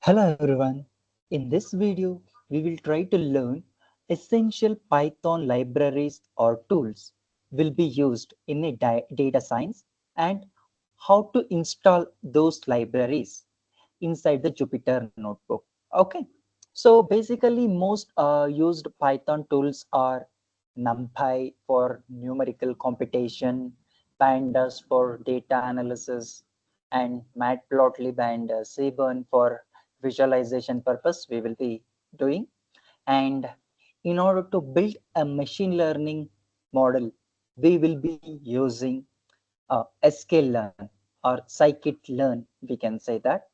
Hello everyone. In this video, we will try to learn essential Python libraries or tools will be used in a data science and how to install those libraries inside the Jupyter Notebook. Okay. So basically most used Python tools are NumPy for numerical computation, Pandas for data analysis, and Matplotlib and Seaborn for visualization purpose we will be doing. And in order to build a machine learning model, we will be using Scikit-learn or Scikit-learn, we can say that.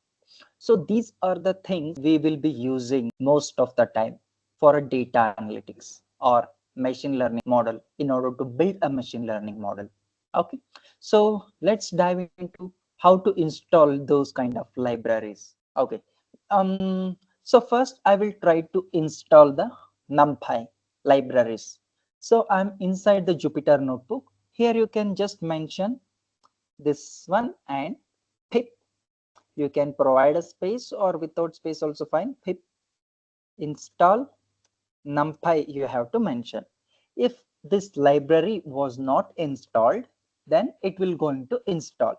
So these are the things we will be using most of the time for a data analytics or machine learning model in order to build a machine learning model. Okay, so let's dive into how to install those kind of libraries. Okay, so first I will try to install the NumPy libraries. So I'm inside the Jupyter Notebook. Here you can just mention this one and pip. You can provide a space or without space also fine. Pip install NumPy you have to mention. If this library was not installed, then it will going to install.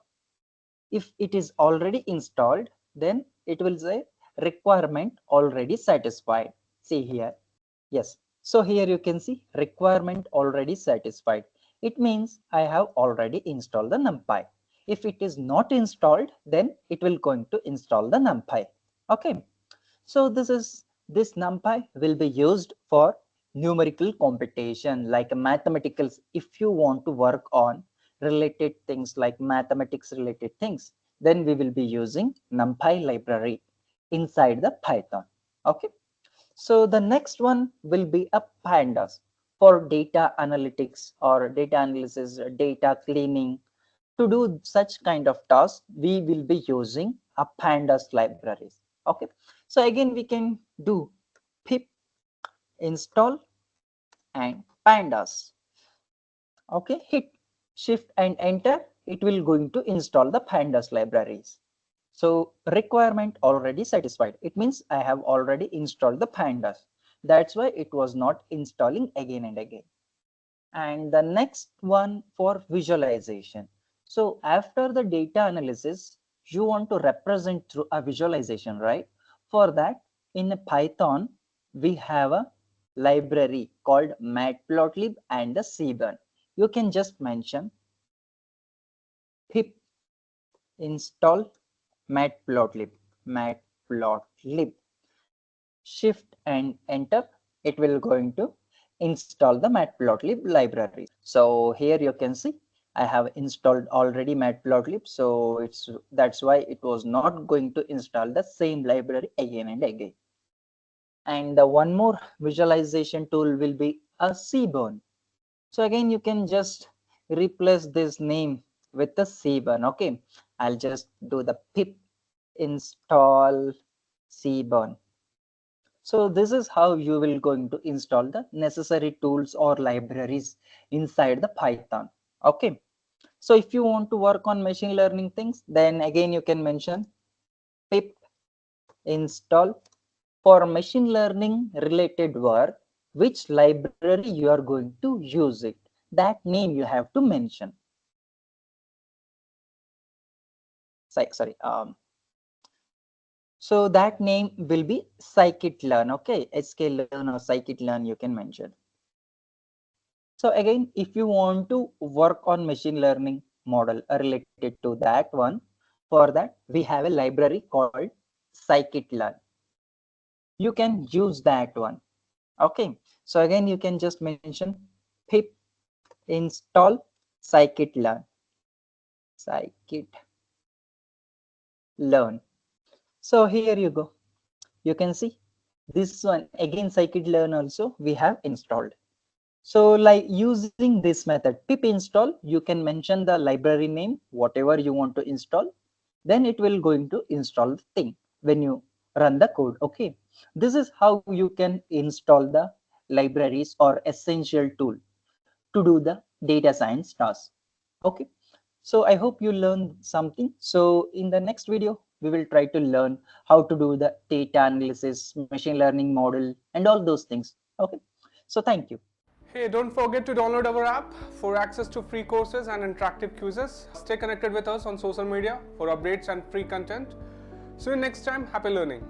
If it is already installed, then it will say requirement already satisfied. See here. Yes. So here you can see requirement already satisfied. It means I have already installed the NumPy. If it is not installed, then it will going to install the NumPy. Okay. So this NumPy will be used for numerical computation like mathematical. If you want to work on related things like mathematics related things, then we will be using NumPy library inside the Python. Okay. So the next one will be a Pandas for data analytics or data analysis, data cleaning. To do such kind of tasks, we will be using a Pandas libraries. Okay. So again, we can do pip install and Pandas. Okay. Hit shift and enter. It will going to install the Pandas libraries. So requirement already satisfied. It means I have already installed the Pandas. That's why it was not installing again and again. And the next one for visualization. So after the data analysis, you want to represent through a visualization, right? For that, in Python, we have a library called Matplotlib and the Seaborn. You can just mention pip install matplotlib, shift and enter. It will going to install the Matplotlib library. So here you can see I have installed already Matplotlib, so that's why it was not going to install the same library again and again. And the one more visualization tool will be a Seaborn. So again, you can just replace this name with the Seaborn. Okay, I'll just do the pip install Seaborn. So this is how you will going to install the necessary tools or libraries inside the Python. Okay. So if you want to work on machine learning things, then again you can mention pip install for machine learning related work, which library you are going to use it. That name you have to mention. Sorry. So that name will be Scikit-learn. Okay, sklearn or Scikit-learn you can mention. So again, if you want to work on machine learning model related to that one, for that we have a library called Scikit-learn. You can use that one. Okay. So again, you can just mention pip install Scikit-learn. Scikit-learn. So here you go. You can see this one again Scikit-learn also we have installed. So like using this method pip install, you can mention the library name, whatever you want to install, then it will going to install the thing when you run the code. Okay, this is how you can install the libraries or essential tool to do the data science task. Okay, so I hope you learned something. So in the next video, we will try to learn how to do the data analysis, machine learning model, and all those things. Okay, so thank you. Hey, don't forget to download our app for access to free courses and interactive quizzes. Stay connected with us on social media for updates and free content. See you next time. Happy learning.